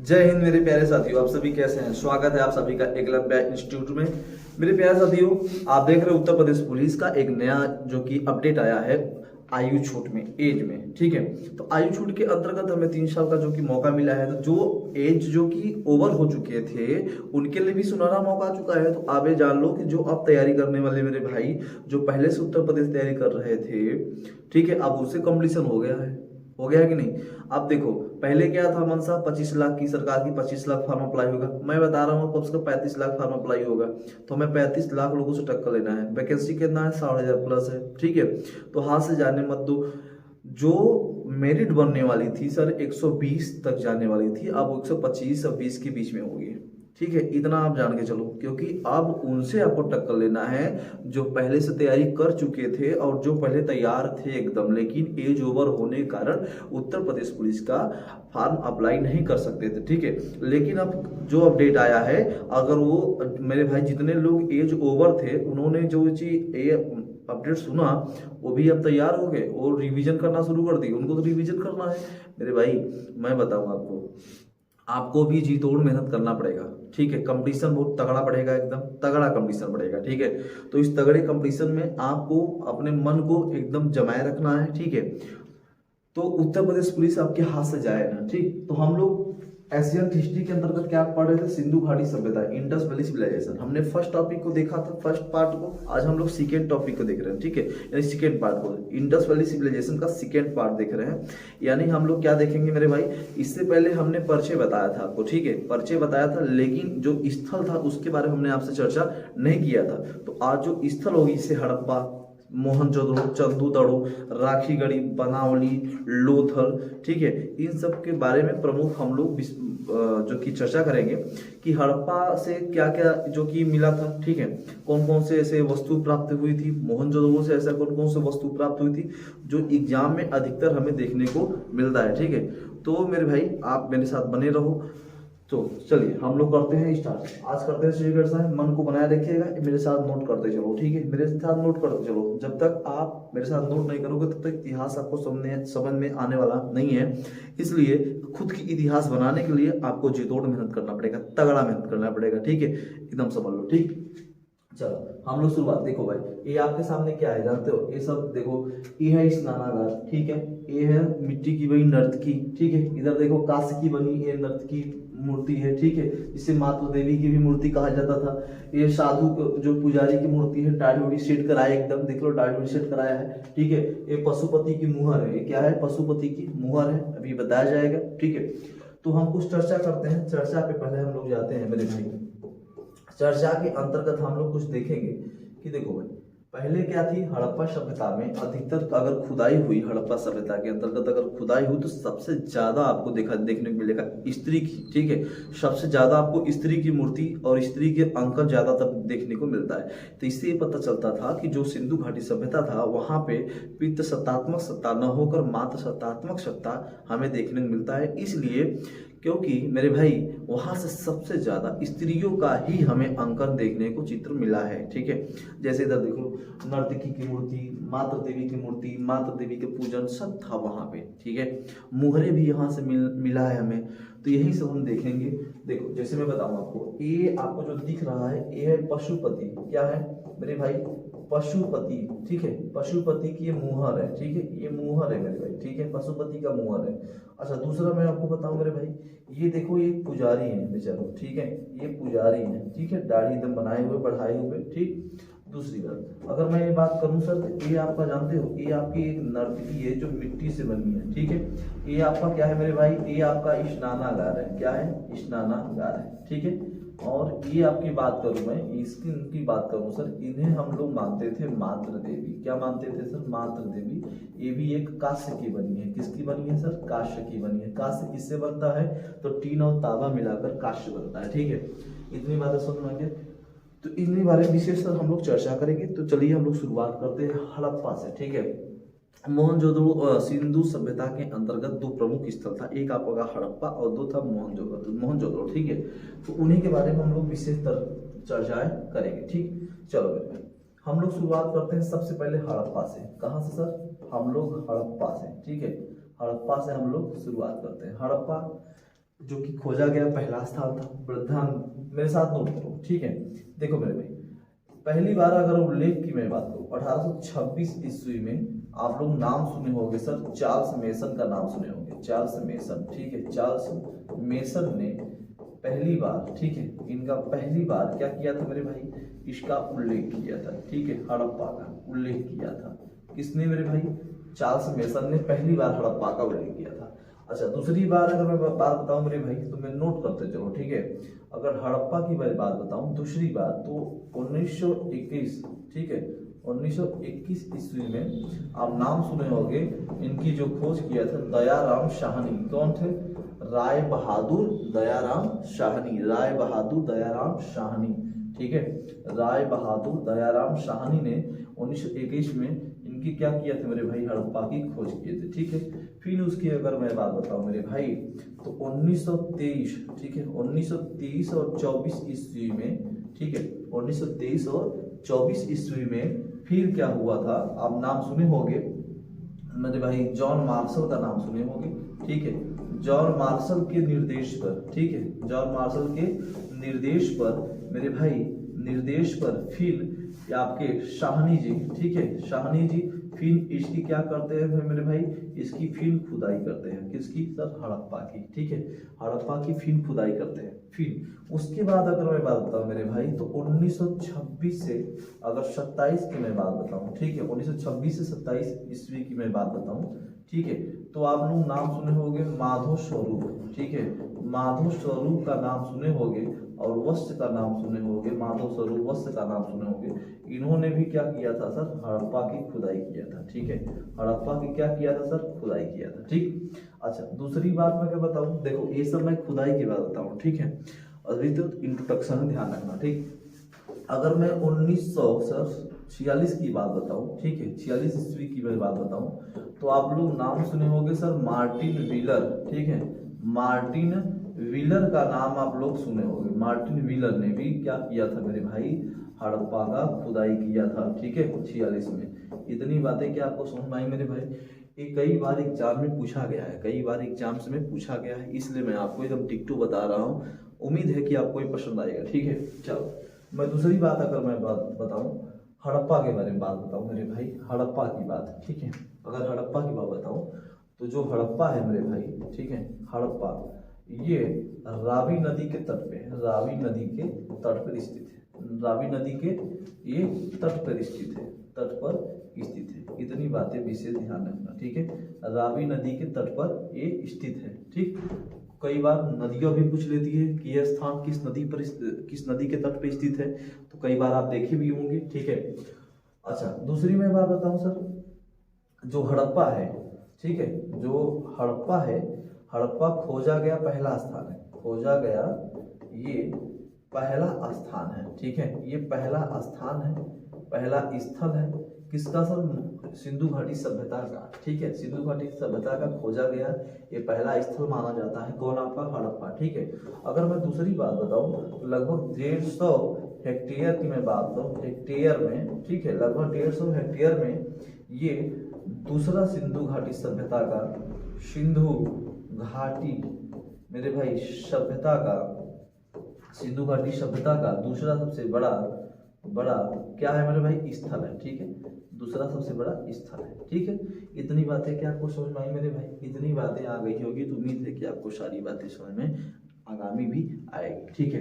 जय हिंद मेरे प्यारे साथियों, आप सभी कैसे हैं। स्वागत है आप सभी का एकलव्य इंस्टीट्यूट में। मेरे प्यारे साथियों, आप देख रहे हैं उत्तर प्रदेश पुलिस का एक नया जो कि अपडेट आया है आयु छूट में, एज में। ठीक है, तो आयु छूट के अंतर्गत हमें 3 साल का जो कि मौका मिला है। तो जो एज जो कि ओवर हो चुके थे उनके लिए भी सुनहरा मौका आ चुका है। तो आप ये जान लो कि जो अब तैयारी करने वाले मेरे भाई जो पहले से उत्तर प्रदेश तैयारी कर रहे थे, ठीक है, अब उससे कंपटीशन हो गया है कि नहीं। अब देखो, पहले क्या था मनसा 25 लाख की, सरकार की 25 लाख फार्म अप्लाई होगा। मैं बता रहा हूँ आपको, 35 लाख फार्म अप्लाई होगा। तो हमें 35 लाख लोगों से टक्कर लेना है। वैकेंसी कितना है? 60,000 प्लस है। ठीक है, तो हाथ से जाने मत दो। जो मेरिट बनने वाली थी सर 120 तक जाने वाली थी, अब 125 और 20 के बीच में होगी। ठीक है, इतना आप जान के चलो, क्योंकि अब उनसे आपको टक्कर लेना है जो पहले से तैयारी कर चुके थे और जो पहले तैयार थे एकदम, लेकिन एज ओवर होने के कारण उत्तर प्रदेश पुलिस का फॉर्म अप्लाई नहीं कर सकते थे। ठीक है, लेकिन अब जो अपडेट आया है, अगर वो मेरे भाई जितने लोग एज ओवर थे उन्होंने जो चीज अपडेट सुना, वो भी अब तैयार हो गए और रिवीजन करना शुरू कर दी। उनको तो रिवीजन करना है मेरे भाई। मैं बताऊं आपको भी जी तोड़ मेहनत करना पड़ेगा। ठीक है, कंपटीशन बहुत तगड़ा पड़ेगा, एकदम तगड़ा कंपटीशन पड़ेगा। ठीक है, तो इस तगड़े कंपटीशन में आपको अपने मन को एकदम जमाए रखना है। ठीक है, तो उत्तर प्रदेश पुलिस आपके हाथ से जाए ना। ठीक, तो हम लोग एशियन हिस्ट्री के अंतर्गत क्या पढ़ रहे थे? सिंधु घाटी सभ्यता, इंडस वैली सिविलाइजेशन। हमने फर्स्ट टॉपिक को देखा था, फर्स्ट पार्ट को। आज हम लोग सेकेंड टॉपिक को देख रहे हैं। ठीक है, यानी सेकेंड पार्ट को, इंडस वैली सिविलाइजेशन का सेकेंड पार्ट देख रहे हैं। यानी हम लोग क्या देखेंगे मेरे भाई, इससे पहले हमने परिचय बताया था आपको। ठीक है, परिचय बताया था, लेकिन जो स्थल था उसके बारे में हमने आपसे चर्चा नहीं किया था। तो आज जो स्थल होगी, जैसे हड़प्पा, मोहनजोदड़ो, चंदूदड़ो, राखीगढ़ी, बनावली, लोथल, ठीक है, इन सब के बारे में प्रमुख हम लोग जो कि चर्चा करेंगे कि हड़प्पा से क्या क्या जो कि मिला था। ठीक है, कौन कौन से ऐसे वस्तु प्राप्त हुई थी, मोहनजोदड़ो से ऐसा कौन कौन से वस्तु प्राप्त हुई थी जो एग्जाम में अधिकतर हमें देखने को मिलता है। ठीक है, तो मेरे भाई आप मेरे साथ बने रहो। तो चलिए हम लोग करते हैं स्टार्ट। आज करते हैं श्रीगढ़ साहब, मन को बनाए रखिएगा, मेरे साथ नोट करते चलो। ठीक है, मेरे साथ नोट करते चलो। जब तक आप मेरे साथ नोट नहीं करोगे तब तक इतिहास आपको समझ में आने वाला नहीं है। इसलिए खुद की इतिहास बनाने के लिए आपको जी तोड़ मेहनत करना पड़ेगा, तगड़ा मेहनत करना पड़ेगा। ठीक है, एकदम समझ लो। ठीक, चलो हम लोग शुरुआत। देखो भाई, ये आपके सामने क्या है जानते हो? ये सब देखो, ये है स्नानागार। ठीक है, ये है मिट्टी की बनी नर्तकी। ठीक है, इधर देखो कांस्य की बनी ये नर्तकी मूर्ति है। ठीक है, जिसे मातृ देवी की भी मूर्ति कहा जाता था। ये साधु जो पुजारी की मूर्ति है, दाढ़ी उड़ी सेट कराया एकदम, देख लो दाढ़ी उड़ी सेट कराया है। ठीक है, ये पशुपति की मुहर है। ये क्या है? पशुपति की मुहर है, अभी बताया जाएगा। ठीक है, तो हम कुछ चर्चा करते हैं। चर्चा पे पहले हम लोग जाते हैं मेरे भाई। चर्चा के अंतर्गत हम लोग कुछ देखेंगे कि देखो भाई, पहले क्या थी हड़प्पा सभ्यता में, अधिकतर अगर खुदाई हुई हड़प्पा सभ्यता के अंतर्गत, अगर खुदाई हुई तो सबसे ज्यादा आपको देखने को मिलेगा स्त्री की। ठीक है, सबसे ज्यादा आपको स्त्री की मूर्ति और स्त्री के अंकन ज्यादातर देखने को मिलता है। तो इससे ये पता चलता था कि जो सिंधु घाटी सभ्यता था वहां पे पित्त सत्तात्मक सत्ता न होकर मात्र सत्तात्मक सत्ता हमें देखने को मिलता है। इसलिए क्योंकि मेरे भाई वहां से सबसे ज्यादा स्त्रियों का ही हमें अंकन देखने को चित्र मिला है। ठीक है, जैसे इधर देखो नर्तकी की मूर्ति, मातृ देवी की मूर्ति, मातृ देवी के पूजन सब था वहां पे। ठीक है, मुहरे भी यहाँ से मिला है हमें। तो यही सब हम देखेंगे। देखो जैसे मैं बताऊं आपको, ये आपको जो दिख रहा है ये है पशुपति। क्या है मेरे भाई? पशुपति। ठीक है, पशुपति की ये मुहर है। ठीक है, ये मुहर है मेरे भाई। ठीक है, पशुपति का मुहर है। अच्छा, दूसरा मैं आपको बताऊं मेरे भाई, ये देखो ये पुजारी है बेचारो। ठीक है, ये पुजारी है। ठीक है, दाढ़ी एकदम बनाए हुए, बढ़ाए हुए। ठीक, दूसरी बात अगर मैं ये बात करूं सर, तो ये आपका जानते हो, ये आपकी एक नर्तकी है जो मिट्टी से बनी है। ठीक है, ये आपका क्या है मेरे भाई? ये आपका स्नानागार है। क्या है? स्नानागार है। ठीक है, और ये आपकी बात करूं मैं, इसकी इनकी बात करूं सर, इन्हें हम लोग मानते थे मातृ देवी। क्या मानते थे सर? मातृ देवी। ये भी एक कांस्य की बनी है। किसकी बनी है सर? कांस्य की बनी है। कांस्य किससे बनता है? तो टीन और तांबा मिलाकर कांस्य बनता है। ठीक है, इतनी बातें समझ में आ गया। तो इन्हीं बारे में विशेष सर हम लोग चर्चा करेंगे। तो चलिए हम लोग शुरुआत करते हैं हड़प्पा से। ठीक है, मोहनजोदड़ो सिंधु सभ्यता के अंतर्गत दो प्रमुख स्थल था, एक आपका हड़प्पा और दो था मोहनजोदड़ो। ठीक है, तो उन्हीं के बारे में हम लोग विशेष चर्चाएं करेंगे। ठीक, चलो भाई हम लोग शुरुआत करते हैं सबसे पहले हड़प्पा से। कहाँ से सर? हम लोग हड़प्पा से। ठीक है, हड़प्पा से हम लोग शुरुआत करते हैं। हड़प्पा जो कि खोजा गया पहला स्थान था। ध्यान मेरे साथ नोट करो, ठीक है। देखो मेरे भाई, पहली बार अगर उल्लेख की मैं बात करूं 1826 ईस्वी में आप लोग नाम सुने होंगे सर, चार्ल्स मेसन का नाम सुने होंगे, चार्ल्स मेसन, ठीक है। चार्ल्स मेसन ने पहली बार, ठीक है, इनका पहली बार क्या किया था मेरे भाई, इसका उल्लेख किया था, ठीक है, हड़प्पा का उल्लेख किया था। किसने मेरे भाई, चार्ल्स मेसन ने पहली बार हड़प्पा का उल्लेख किया था। अच्छा, दूसरी बार अगर मैं बात बताऊं मेरे भाई तो मैं नोट करते चलो, ठीक है। अगर हड़प्पा की मैं बात बताऊं दूसरी बार तो 1921, ठीक है, 1921 ईस्वी में आप नाम सुने होंगे, इनकी जो खोज किया था दयाराम साहनी। कौन थे, राय बहादुर दयाराम साहनी, राय बहादुर दयाराम साहनी, ठीक है। राय बहादुर दयाराम साहनी ने 1921 में इनकी क्या किया था मेरे भाई, हड़प्पा की खोज किए थे, ठीक है। फिर उसकी अगर मैं बात बताऊं मेरे भाई तो 1923, ठीक है, 1923 और 24 ईस्वी में, ठीक है, 1923 और 24 ईस्वी में फिर क्या हुआ था, आप नाम सुने होंगे मेरे भाई, जॉन मार्शल का नाम सुने होंगे, ठीक है। जॉन मार्शल के निर्देश पर, ठीक है, जॉन मार्शल के निर्देश पर मेरे भाई, निर्देश पर फिर आपके साहनी जी, ठीक है, साहनी जी फिर इसकी क्या करते हैं मेरे भाई, इसकी फिर खुदाई करते हैं। किसकी सर, हड़प्पा की, ठीक है, हड़प्पा की फिर खुदाई करते हैं। फिर उसके बाद अगर मैं बात बताऊं मेरे भाई तो 1926 से अगर 27 की मैं बात बताऊं, ठीक है, 1926 से 27 ईस्वी की मैं बात बताऊं, ठीक है, तो आप लोग नाम सुने होंगे माधव स्वरूप, ठीक है, माधव स्वरूप का नाम सुने होंगे और वत्स का नाम सुने होंगे, माधव स्वरूप वत्स का नाम सुने होंगे। इन्होंने भी क्या किया था सर, हड़प्पा की खुदाई किया था, ठीक है, हड़प्पा की क्या किया था सर, खुदाई किया था, ठीक। अच्छा, दूसरी बात मैं क्या बताऊं, देखो ये सब मैं खुदाई की बात बताऊं, ठीक है, अभी तो इंट्रोडक्शन ध्यान रखना, ठीक। अगर मैं 1946 की बात बताऊं, ठीक है, 46 ईस्वी की मैं बात बताऊं तो आप लोग नाम सुने होंगे सर, मार्टिन व्हीलर, ठीक है, मार्टिन व्हीलर का नाम आप लोग सुने होंगे। मार्टिन व्हीलर ने भी क्या किया था मेरे भाई, हड़प्पा का खुदाई किया था, ठीक है, 46 में। इतनी बातें क्या आपको समझ में आई मेरे भाई, ये कई बार एग्जाम में पूछा गया है, कई बार एग्जाम्स में पूछा गया है, इसलिए मैं आपको एकदम टिक टू बता रहा हूँ। उम्मीद है कि आपको ये पसंद आएगा, ठीक है। चलो, मैं दूसरी बात अगर मैं बात बताऊं, हड़प्पा के बारे में बात बताऊं मेरे भाई, हड़प्पा की बात, ठीक है। अगर हड़प्पा की बात बताऊं तो जो हड़प्पा है मेरे भाई, ठीक है, हड़प्पा ये रावी नदी के तट पे है, रावी नदी के तट पर स्थित है, रावी नदी के ये तट पर स्थित है, तट पर स्थित है। इतनी बातें विशेष ध्यान रखना, ठीक है, रावी नदी के तट पर ये स्थित है, ठीक। कई बार नदियां भी पूछ लेती है कि यह स्थान किस नदी पर, किस नदी के तट पर स्थित है, तो कई बार आप देखे भी होंगे, ठीक है। अच्छा, दूसरी मैं बात बताऊं सर, जो हड़प्पा है, ठीक है, जो हड़प्पा है, हड़प्पा खोजा गया पहला स्थान है, खोजा गया ये पहला स्थान है, ठीक है, ये पहला स्थान है, पहला स्थल है किसका सर, सिंधु घाटी सभ्यता का, ठीक है, सिंधु घाटी सभ्यता का खोजा गया ये पहला स्थल माना जाता है, कौन, आपका हड़प्पा, ठीक है। अगर मैं दूसरी बात बताऊं तो लगभग 150 हेक्टेयर की मैं बात करूं, हेक्टेयर में, ठीक है, लगभग 150 हेक्टेयर में ये दूसरा सिंधु घाटी सभ्यता का, सिंधु घाटी मेरे भाई सभ्यता का, सिंधु घाटी सभ्यता का दूसरा सबसे बड़ा क्या है मेरे भाई, स्थल है, ठीक है, दूसरा सबसे बड़ा स्थल है, ठीक है। इतनी बातें क्या आपको समझ में आई मेरे भाई, इतनी बातें आ गई होगी तो उम्मीद है कि आपको सारी बातें समझ में आगामी भी आएगी, ठीक है।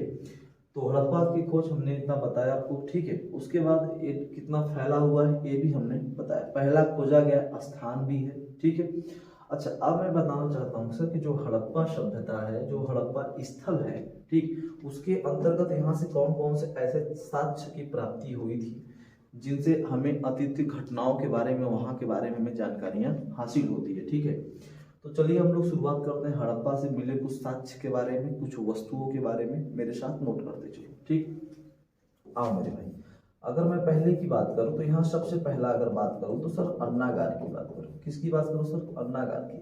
तो हड़प्पा की खोज हमने इतना बताया आपको, ठीक है। उसके बाद ये कितना फैला हुआ है ये भी हमने बताया, पहला खोजा गया स्थान भी है, ठीक है। अच्छा, अब मैं बताना चाहता हूँ सर कि जो हड़प्पा सभ्यता है, जो हड़प्पा स्थल है, ठीक, उसके अंतर्गत यहाँ से कौन कौन से ऐसे साक्ष्य की प्राप्ति हुई थी जिनसे हमें अतीत घटनाओं के बारे में, वहाँ के बारे में हमें जानकारियाँ हासिल होती है, ठीक है। तो चलिए हम लोग शुरुआत करते हैं हड़प्पा से मिले कुछ साक्ष्य के बारे में, कुछ वस्तुओं के बारे में मेरे साथ नोट करते चलिए, ठीक। आओ मेरे भाई, अगर मैं पहले की बात करूं तो यहाँ सबसे पहला अगर बात करूं तो सर अन्नागार की बात करूं, किसकी बात करूं सर, अन्नागार की।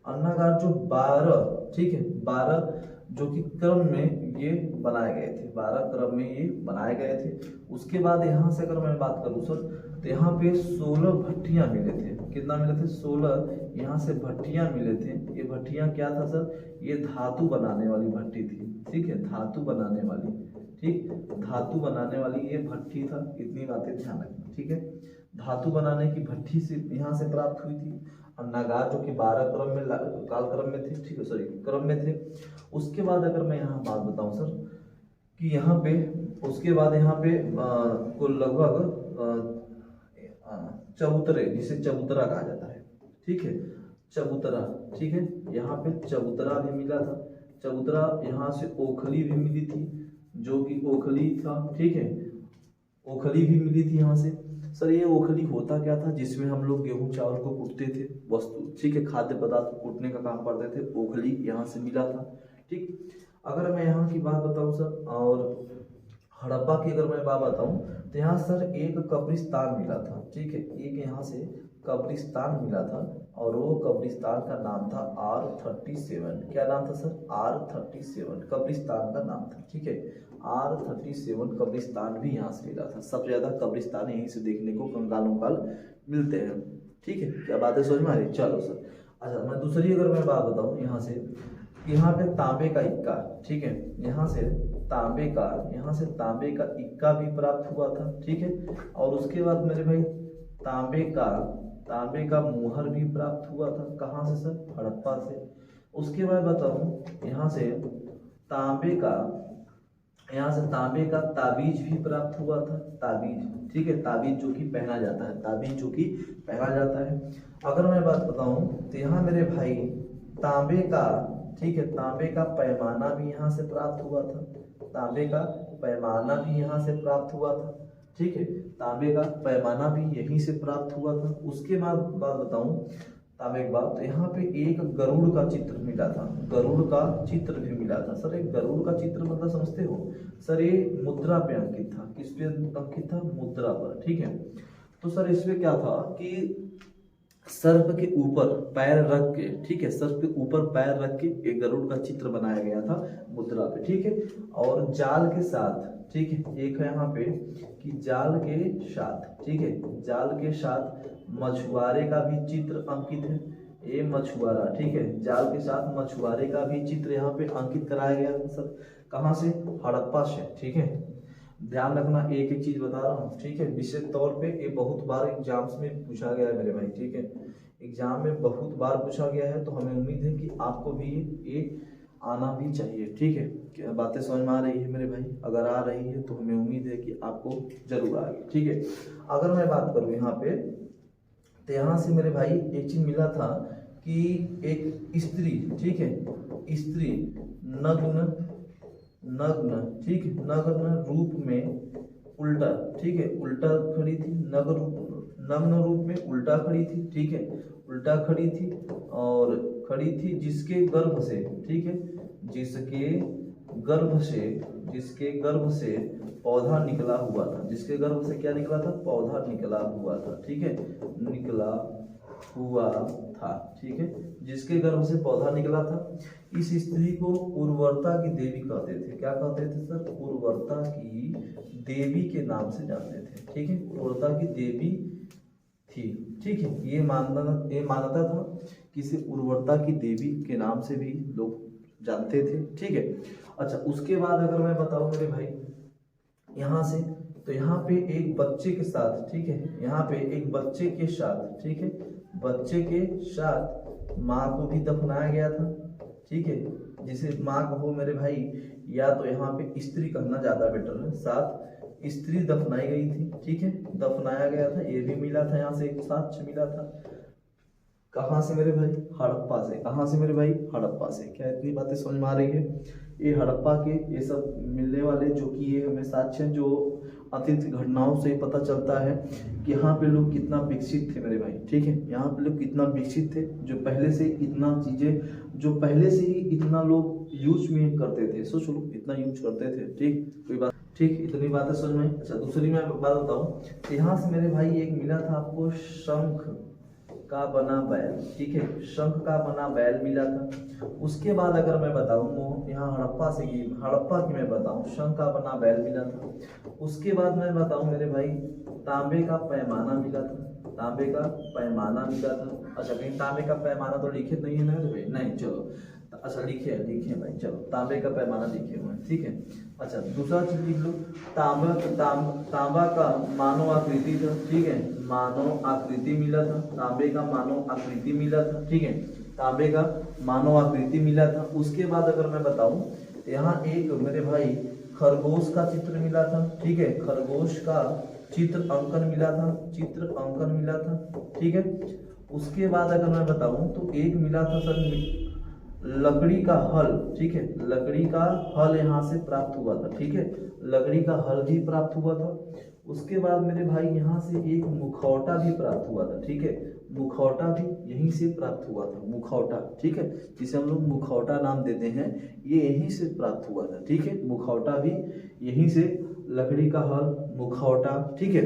अन्नागार जो 12, ठीक है, 12 जो कि क्रम में ये बनाए गए थे, 12 क्रम में ये बनाए गए थे। उसके बाद यहाँ से अगर मैं बात करूं सर तो यहाँ पे 16 भट्टियां मिले थे, कितना मिले थे 16 यहाँ से भट्टियां मिले थे। ये भट्टियां क्या था सर, ये धातु बनाने वाली भट्टी थी, ठीक है, धातु बनाने वाली, ठीक, धातु बनाने वाली ये भट्टी था। इतनी बातें ध्यान रखना, ठीक है। धातु बनाने की भट्टी से यहाँ से प्राप्त हुई थी। और नगार जो कि 12 क्रम में काल क्रम में थे, ठीक है, सॉरी क्रम में थे। उसके बाद अगर मैं यहाँ बात बताऊं सर कि यहाँ पे उसके बाद यहाँ पे कुल लगभग चबूतरे, जिसे चबूतरा कहा जाता है, ठीक है, चबूतरा, ठीक है, यहाँ पे चबूतरा भी मिला था। चबूतरा यहाँ से ओखली भी मिली थी, जो कि ओखली था, ठीक है, ओखली भी मिली थी यहाँ से। सर ये ओखली होता क्या था, जिसमें हम लोग गेहूं चावल को कूटते थे, वस्तु, ठीक है, खाद्य पदार्थ को कूटने का काम करते थे, ओखली यहाँ से मिला था, ठीक। अगर मैं यहाँ की बात बताऊं सर, और हड़प्पा की अगर मैं बात बताऊं तो यहाँ सर एक कब्रिस्तान मिला था, ठीक है, एक यहाँ से कब्रिस्तान मिला था, और वो कब्रिस्तान का नाम था R37। क्या नाम था सर, R37 कब्रिस्तान का नाम था, ठीक है, R37 कब्रिस्तान भी यहाँ से मिला था। सबसे ज्यादा कब्रिस्तान यहीं से देखने को कंगालों काल मिलते हैं, ठीक है, क्या बात है समझ में आ रही। चलो सर, अच्छा मैं दूसरी अगर मैं बात बताऊं यहाँ से, यहाँ पे तांबे का इक्का, ठीक है, यहाँ से तांबे का इक्का भी प्राप्त हुआ था, ठीक है। और उसके बाद मेरे भाई तांबे का मुहर भी प्राप्त हुआ था। कहाँ से सर, हड़प्पा से। उसके बाद बताऊं यहाँ से तांबे का ताबीज भी प्राप्त हुआ था, ताबीज, ठीक है, ताबीज जो कि पहना जाता है, ताबीज जो कि पहना जाता है। अगर मैं बात बताऊं तो यहाँ मेरे भाई तांबे का, ठीक है, तांबे का पैमाना भी यहाँ से प्राप्त हुआ था, तांबे का पैमाना भी यहाँ से प्राप्त हुआ था, ठीक है, तांबे का पैमाना भी यहीं से प्राप्त हुआ था। उसके बाद बात बताऊं तांबे के बाद, तो यहाँ पे एक गरुड़ का चित्र मिला था, गरुड़ का चित्र भी मिला था। सर एक गरुड़ का चित्र मतलब समझते हो सर, ये मुद्रा पे अंकित था। किस पे अंकित था, मुद्रा पर, ठीक है। तो सर इसमें क्या था कि सर्प के ऊपर पैर रख के, ठीक है, सर्प के ऊपर पैर रख के एक गरुड़ का चित्र बनाया गया था मुद्रा पे, ठीक है। और जाल के साथ, ठीक है, एक है यहाँ पे कि जाल के साथ, ठीक है, जाल के साथ मछुआरे का भी चित्र अंकित है। ये मछुआरा, ठीक है, जाल के साथ मछुआरे का भी चित्र यहाँ पे अंकित कराया गया है सर। कहाँ से, हड़प्पा से, ठीक है। ध्यान रखना, एक एक चीज बता रहा हूँ, ठीक है, विशेष तौर पे ये बहुत बार एग्जाम्स में पूछा गया है मेरे भाई, ठीक है, एग्जाम में बहुत बार पूछा गया है। तो हमें उम्मीद है कि आपको भी ये आना भी चाहिए, ठीक है। क्या बातें समझ में आ रही है मेरे भाई, अगर आ रही है तो हमें उम्मीद है कि आपको जरूर आएगी, ठीक है। अगर मैं बात करूँ यहाँ पे, तो यहाँ से मेरे भाई एक चीज मिला था कि एक स्त्री, ठीक है, स्त्री नग्न, ठीक है, नग्न रूप में उल्टा, ठीक है, उल्टा खड़ी थी, नग्न रूप में उल्टा खड़ी थी, ठीक है, उल्टा खड़ी थी, और खड़ी थी जिसके गर्भ से, ठीक है, जिसके गर्भ से पौधा निकला हुआ था, जिसके गर्भ से क्या निकला था, पौधा निकला हुआ था, ठीक है, निकला हुआ था, ठीक है, जिसके गर्भ से पौधा निकला था। इस स्त्री को उर्वरता की देवी कहते थे। क्या कहते थे सर, उर्वरता की देवी के नाम से जानते थे, ठीक है, उर्वरता की देवी थी, ठीक है। ये मानता था कि इसे उर्वरता की देवी के नाम से भी लोग जानते थे, ठीक है। अच्छा उसके बाद अगर मैं बताऊं मेरे भाई यहाँ से, तो यहाँ पे एक बच्चे के साथ, ठीक है, यहाँ पे एक बच्चे के साथ, ठीक है, बच्चे के साथ माँ को भी दफनाया गया था, ठीक है, जिसे माँ कहो मेरे भाई, या तो यहाँ पे स्त्री कहना ज्यादा बेटर है, साथ स्त्री दफनाई गई थी, ठीक है, दफनाया गया था, ये भी मिला था, यहाँ से एक साक्ष्य मिला था। कहाँ से मेरे भाई, हड़प्पा से। कहाँ से मेरे भाई, हड़प्पा से। क्या इतनी बातें समझ में आ रही है, ये हड़प्पा के ये सब मिलने वाले जो कि ये हमें साक्ष्य जो अतीत घटनाओं से पता चलता है कि यहाँ पे लोग कितना विकसित थे मेरे भाई, ठीक है, यहाँ पे लोग कितना विकसित थे, जो पहले से इतना चीजें, जो पहले से ही इतना लोग यूज में करते थे, सोच लो इतना यूज करते थे, ठीक, कोई बात, ठीक, इतनी बातें समझ में। अच्छा दूसरी मैं बात बताऊँ, यहाँ से मेरे भाई एक मिला था आपको शंख का बना बैल, ठीक है, शंख का बना बैल मिला था। उसके बाद अगर मैं बताऊं यहाँ हड़प्पा की मैं बताऊं, शंख का बना बैल मिला था। उसके बाद मैं बताऊं मेरे भाई तांबे का पैमाना मिला था, तांबे का पैमाना मिला था। अच्छा कहीं तांबे का पैमाना तो लिखित नहीं है ना भाई, नहीं चलो अच्छा लिखे भाई, चलो तांबे का पैमाना लिखे हुए हैं, ठीक है। अच्छा दूसरा चीज लिख लो, तांबा का मानव आकृति था, ठीक है, मानव आकृति मिला था, तांबे का मानव आकृति मिला था, ठीक है, तांबे का मानव आकृति मिला था। उसके बाद अगर मैं बताऊं तो यहाँ एक मेरे भाई खरगोश का चित्र मिला था, ठीक है, खरगोश का चित्र अंकन मिला था, चित्र अंकन मिला था, ठीक है। उसके बाद अगर मैं बताऊं तो एक मिला था सर लकड़ी का हल, ठीक है, लकड़ी का हल यहाँ से प्राप्त हुआ था, ठीक है, लकड़ी का हल भी प्राप्त हुआ था। उसके बाद मेरे भाई यहाँ से एक मुखौटा भी प्राप्त हुआ था, ठीक है, मुखौटा भी यहीं से प्राप्त हुआ था, मुखौटा, ठीक है, जिसे हम लोग मुखौटा नाम देते हैं, ये यहीं से प्राप्त हुआ था, ठीक है, मुखौटा भी यहीं से, लकड़ी का हल मुखौटा, ठीक है,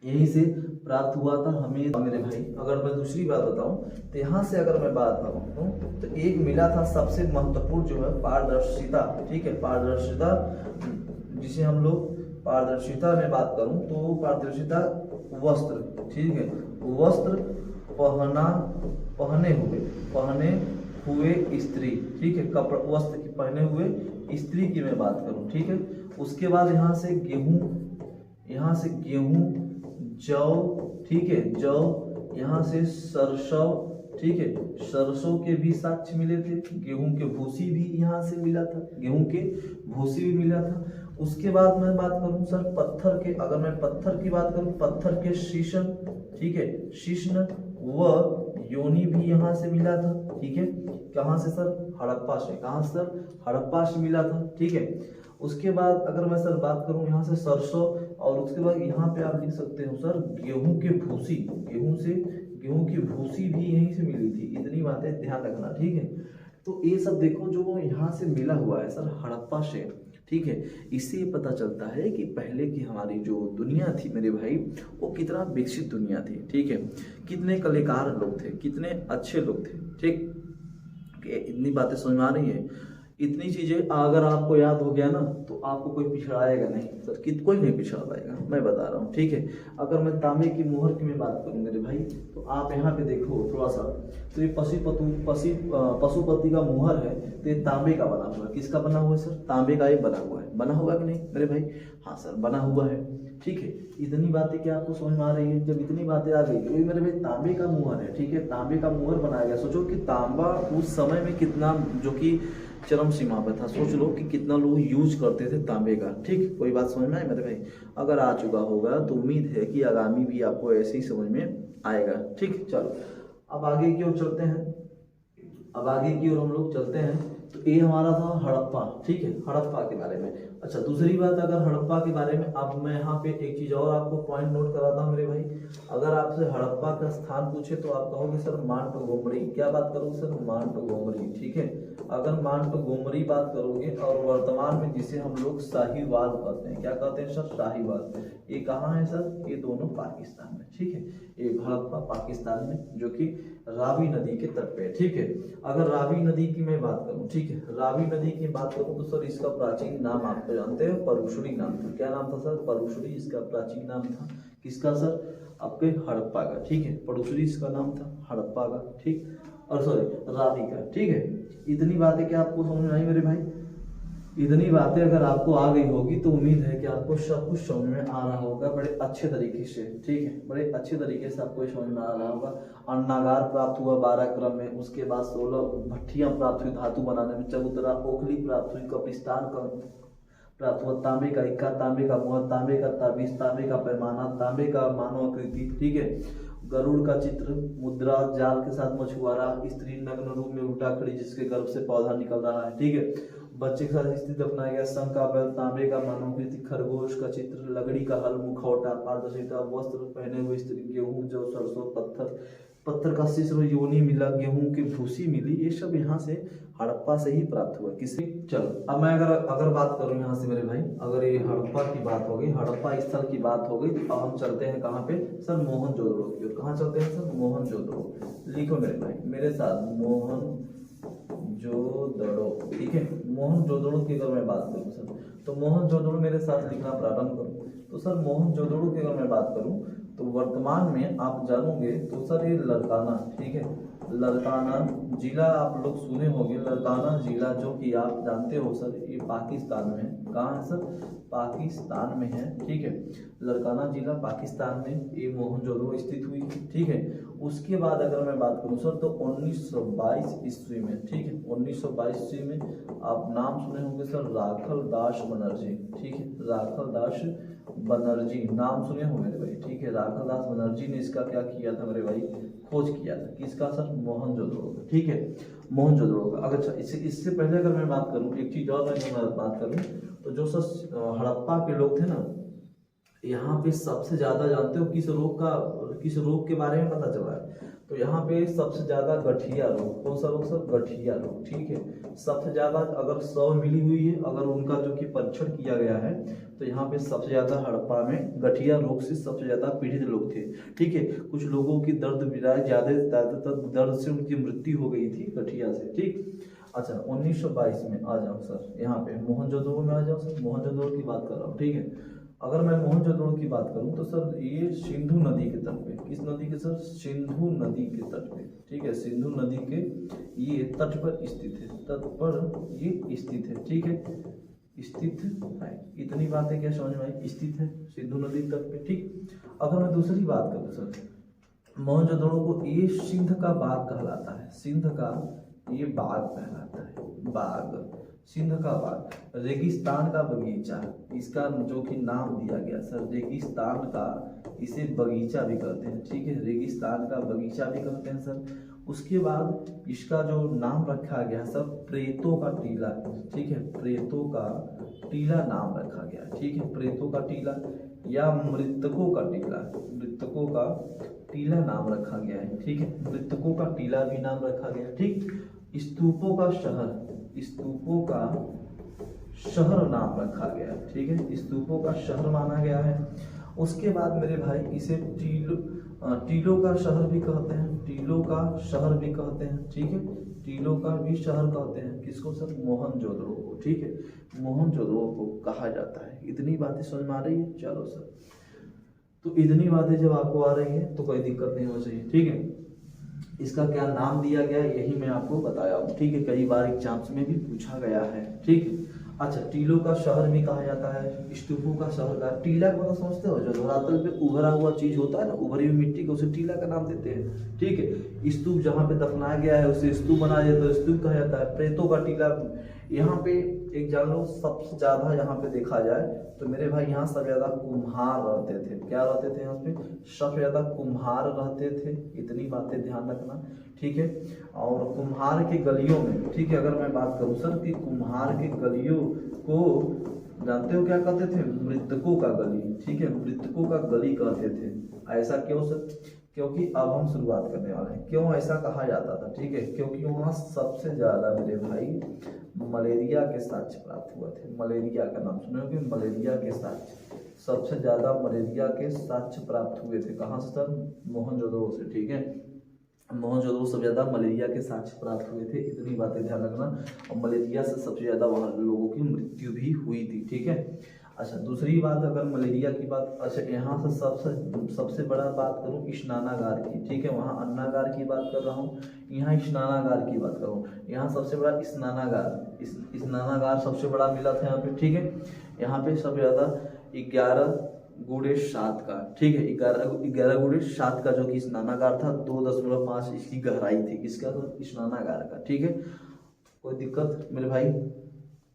यहीं से प्राप्त हुआ था हमें मेरे भाई। अगर मैं दूसरी बात बताऊं तो यहाँ से अगर मैं बात करूं तो एक मिला था सबसे महत्वपूर्ण जो है पारदर्शिता, ठीक है, पारदर्शिता, जिसे हम लोग पारदर्शिता में बात करूं तो पारदर्शिता वस्त्र, ठीक है, वस्त्र पहने हुए स्त्री, ठीक है, कपड़ा वस्त्र की पहने हुए स्त्री की मैं बात करूं, ठीक है। उसके बाद यहाँ से गेहूं, जौ, ठीक है, जौ, यहाँ से सरसों, ठीक है, सरसों के भी साक्ष्य मिले थे, गेहूं के भूसी भी यहाँ से मिला था, गेहूं के भूसी भी मिला था। उसके बाद मैं बात करूं सर पत्थर के, अगर मैं पत्थर की बात करूं, पत्थर के शीशन, ठीक है, शीशन व योनि भी यहाँ से मिला था, ठीक है, कहाँ से सर, हड़प्पा से, कहाँ से सर, हड़प्पा से मिला था, ठीक है। उसके बाद अगर मैं सर बात करूं यहाँ से सरसों, और उसके बाद यहाँ पे आप लिख सकते हो सर गेहूं के भूसी, गेहूं की भूसी भी यहीं से मिली थी। इतनी बातें ध्यान रखना, ठीक है। तो ये सब देखो जो यहाँ से मिला हुआ है सर हड़प्पा से, ठीक है, इससे ये पता चलता है कि पहले की हमारी जो दुनिया थी मेरे भाई वो कितना विकसित दुनिया थी, ठीक है, कितने कलाकार लोग थे, कितने अच्छे लोग थे, ठीक। इतनी बातें समझ में आ रही है, इतनी चीजें अगर आपको याद हो गया ना तो आपको कोई पिछड़ाएगा नहीं सर, कोई नहीं पिछड़ा पाएगा, मैं बता रहा हूँ, ठीक है। अगर मैं तांबे की मुहर की मैं बात करूँ मेरे भाई तो आप यहाँ पे देखो थोड़ा सा, तो ये पशुपति का मुहर है, तो ये तांबे का बना हुआ है, किसका बना हुआ है सर, तांबे का ये बना हुआ है, बना हुआ कि नहीं मेरे भाई, हाँ सर बना हुआ है, ठीक है। इतनी बातें क्या आपको समझ में आ रही है, जब इतनी बातें आ गई तो ये मेरे भाई तांबे का मुहर है, ठीक है, तांबे का मुहर बनाया गया। सोचो कि तांबा उस समय में कितना जो कि चरम सीमा पर था, सोच लो कि कितना लोग यूज करते थे तांबे का, ठीक। कोई बात समझ में आए मेरे भाई, अगर आ चुका होगा तो उम्मीद है कि आगामी भी आपको ऐसे ही समझ में आएगा, ठीक। चलो अब आगे की ओर चलते हैं, अब आगे की ओर हम लोग चलते हैं। तो ये हमारा था हड़प्पा, ठीक है, हड़प्पा के बारे में। अच्छा दूसरी बात, अगर हड़प्पा के बारे में अब मैं यहाँ पे एक चीज और आपको पॉइंट नोट कराता हूँ मेरे भाई, अगर आपसे हड़प्पा का स्थान पूछे तो आप कहोगे सर मांटगोमरी, क्या बात करोगे सर, मांटगोमरी, ठीक है। अगर मांटगोमरी बात करोगे, और वर्तमान में जिसे हम लोग साहिवाल कहते हैं, क्या कहते हैं सर, साहिवाल, ये कहाँ है सर, ये दोनों पाकिस्तान में, ठीक है, ये हड़प्पा पाकिस्तान में जो कि रावी नदी के तट पे, ठीक है। अगर रावी नदी की मैं बात करूं, ठीक है, रावी नदी की बात करूं तो सर इसका प्राचीन नाम आप तो जानते हो, परुशड़ी नाम था, क्या नाम था सर, परुशड़ी, इसका प्राचीन नाम था, किसका सर, आपके हड़प्पा का, ठीक है, परुशड़ी इसका नाम था, हड़प्पा का, ठीक, और सॉरी रावी का, ठीक है। इतनी बातें क्या आपको समझ में आई मेरे भाई, इतनी बातें अगर आपको आ गई होगी तो उम्मीद है कि आपको सब कुछ समझ में आ रहा होगा बड़े अच्छे तरीके से, ठीक है, बड़े अच्छे तरीके से आपको समझ में आ रहा होगा। अन्नागार प्राप्त हुआ 12 क्रम में, उसके बाद 16 भट्टियां प्राप्त हुई धातु बनाने में, चबूतरा ओखली प्राप्त हुई, कब्रिस्तान का प्राप्त हुआ, तांबे का इक्का, तांबे का मुहर, तांबे का ताबीज, तांबे का पैमाना, तांबे का मानव आकृति, ठीक है, गरुड़ का चित्र, मुद्रा, जाल के साथ मछुआरा, स्त्री नग्न रूप में उल्टा खड़ी जिसके गर्भ से पौधा निकल रहा है, ठीक है, बच्चे के साथ स्थिति अपनाया गया, शंख का बैल, तांबे का मानवाकृति, खरगोश का चित्र, लकड़ी का हल, मुखौटा, पारदर्शिता, वस्त्र पहने हुए स्त्री, गेहूं, जौ, सरसों, पत्थर का शीश, योनि मिला, गेहूं की भूसी मिली, ये सब यहाँ से हड़प्पा से ही प्राप्त हुआ। किसी चलो अब मैं अगर बात करूँ यहाँ से मेरे भाई, अगर ये हड़प्पा की बात हो गई, हड़प्पा स्थल की बात हो गई, तो अब हम चलते हैं कहाँ पे सर, मोहनजोदड़ो की ओर। कहाँ चलते हैं सर, मोहनजोदड़ो, लिखो मेरे भाई मेरे साथ, मोहनजोदड़ो, ठीक है। मोहनजोदड़ो की अगर मैं बात करूँ सर, तो मोहनजोदड़ो मेरे साथ लिखना प्रारंभ करूँ तो सर मोहनजोदड़ो की अगर मैं बात करूँ तो वर्तमान में आप जानोगे तो सर ये लड़काना, ठीक है, लड़काना जिला आप लोग सुने होंगे। लड़काना जिला जो कि आप जानते हो सर ये पाकिस्तान में है। कहाँ है सर? पाकिस्तान में है, ठीक है। लड़काना जिला पाकिस्तान में ये मोहनजोदड़ो स्थित हुई, ठीक है। उसके बाद अगर मैं बात करूं सर तो 1922 ईस्वी में, ठीक है, 1922 ईस्वी में आप नाम सुने होंगे सर राखल दास बनर्जी, ठीक है, राखल दास बनर्जी नाम सुने हो मेरे भाई, ठीक है। राखल दास बनर्जी ने इसका क्या किया था मेरे भाई? खोज किया था। किसका सर? मोहनजोदड़ो का, ठीक है, मोहनजोदड़ो का। अगर अच्छा इससे पहले अगर मैं बात करूं एक चीज और मैं बात करूं तो जो सर हड़प्पा के लोग थे ना, यहाँ पे सबसे ज्यादा जानते हो किस रोग के बारे में पता चला है? तो यहाँ पे सबसे ज्यादा गठिया रोग। कौन सा रोग सर? गठिया रोग, ठीक है। सबसे ज्यादा अगर 100 मिली हुई है, अगर उनका जो कि परीक्षण किया गया है तो यहाँ पे सबसे ज्यादा हड़प्पा में गठिया रोग से सबसे ज्यादा पीड़ित लोग थे, ठीक है। कुछ लोगों की ज्यादातर दर्द से उनकी मृत्यु हो गई थी गठिया से, ठीक। अच्छा 1922 में आ जाओ सर, यहाँ पे मोहनजोदड़ो में आ जाओ सर। मोहनजोदड़ो की बात कर रहा हूँ, ठीक है। अगर मैं मोहनजोदड़ो की बात करूं तो सर ये सिंधु नदी के तट पे, किस नदी के सर? सिंधु नदी के तट पे, ठीक है। सिंधु नदी के ये तट पर स्थित है, तट पर ये स्थित है, ठीक है, स्थित है। इतनी बातें क्या समझ में आई? स्थित है सिंधु नदी तट पे, ठीक। अगर मैं दूसरी बात करूं सर, मोहनजोदड़ो को ये सिंध का बाग कहलाता है, सिंध का ये बाग कहलाता है, बाग, सिंध का बाग। रेगिस्तान का बगीचा, इसका जो कि नाम दिया गया सर रेगिस्तान का, इसे बगीचा भी कहते हैं, ठीक है, रेगिस्तान का बगीचा भी कहते हैं सर। उसके बाद इसका जो नाम रखा गया सर प्रेतों का टीला, ठीक है, प्रेतों का टीला नाम रखा गया, ठीक है, प्रेतों का टीला या मृतकों का टीला, मृतकों का टीला नाम रखा गया है, ठीक है, मृतकों का टीला भी नाम रखा गया, ठीक। स्तूपों का शहर, स्तूपों का शहर नाम रखा गया है, ठीक है, स्तूपों का शहर माना गया है। उसके बाद मेरे भाई इसे टीलों का शहर भी कहते हैं, टीलों का शहर भी कहते हैं, ठीक है, टीलों का भी शहर कहते हैं। किसको सर? मोहनजोदड़ो को, ठीक है, मोहनजोदड़ो को कहा जाता है। इतनी बातें समझ में आ रही है? चलो सर, तो इतनी बातें जब आपको आ रही है तो कोई दिक्कत नहीं होनी चाहिए, ठीक है। इसका क्या नाम दिया गया यही मैं आपको बताया हूँ, ठीक है, कई बार एग्जाम्स में भी पूछा गया है, ठीक है। अच्छा टीलों का शहर भी कहा जाता है, स्तूपों का शहर का। टीला को तो समझते हो, जो धरातल पे उभरा हुआ चीज होता है ना, उभरी हुई मिट्टी को, उसे टीला का नाम देते हैं, ठीक है। स्तूप जहाँ पे दफनाया गया है उसे स्तूप बनाया जाता है, स्तूप कहा जाता है। प्रेतों का टीला यहाँ पे एक जान लो सबसे ज्यादा यहाँ पे देखा जाए तो मेरे भाई यहाँ सबसे ज्यादा कुम्हार रहते थे। क्या रहते थे यहाँ पे? सबसे ज्यादा कुम्हार रहते थे। इतनी बातें ध्यान रखना, ठीक है। और कुम्हार के गलियों में, ठीक है, अगर मैं बात करूँ सर कि कुम्हार के गलियों को जानते हो क्या कहते थे? मृतकों का गली, ठीक है, मृतकों का गली कहते थे। ऐसा क्यों सर? क्योंकि अब हम शुरुआत करने वाले हैं। क्यों ऐसा कहा जाता था? ठीक है, क्योंकि वहाँ सबसे ज्यादा मेरे भाई मलेरिया के साक्ष्य प्राप्त हुए थे। मलेरिया का नाम सुने होंगे, मलेरिया के साक्ष्य, सबसे ज्यादा मलेरिया के साक्ष्य प्राप्त हुए थे। कहाँ से सर? मोहनजोदड़ो से, ठीक है, मोहनजोदड़ो सबसे ज्यादा मलेरिया के साक्ष्य प्राप्त हुए थे। इतनी बातें ध्यान रखना। और मलेरिया से सबसे ज्यादा वहाँ लोगों की मृत्यु भी हुई थी, ठीक है। अच्छा दूसरी बात, अगर मलेरिया की बात, अच्छा यहाँ से सबसे बड़ा बात करूँ स्नानागार की, ठीक है, वहाँ अन्नागार की बात कर रहा हूँ, यहाँ स्नानागार की बात करूँ। यहाँ सबसे बड़ा स्नानागार सबसे बड़ा मिला था यहाँ पे, ठीक है। यहाँ पे सबसे ज्यादा 11x7 का, ठीक है, 11x7 का जो कि स्नानागार था, 2.5 इसकी गहराई थी। किसका? तो स्नानागार का, ठीक है। कोई दिक्कत मेरे भाई?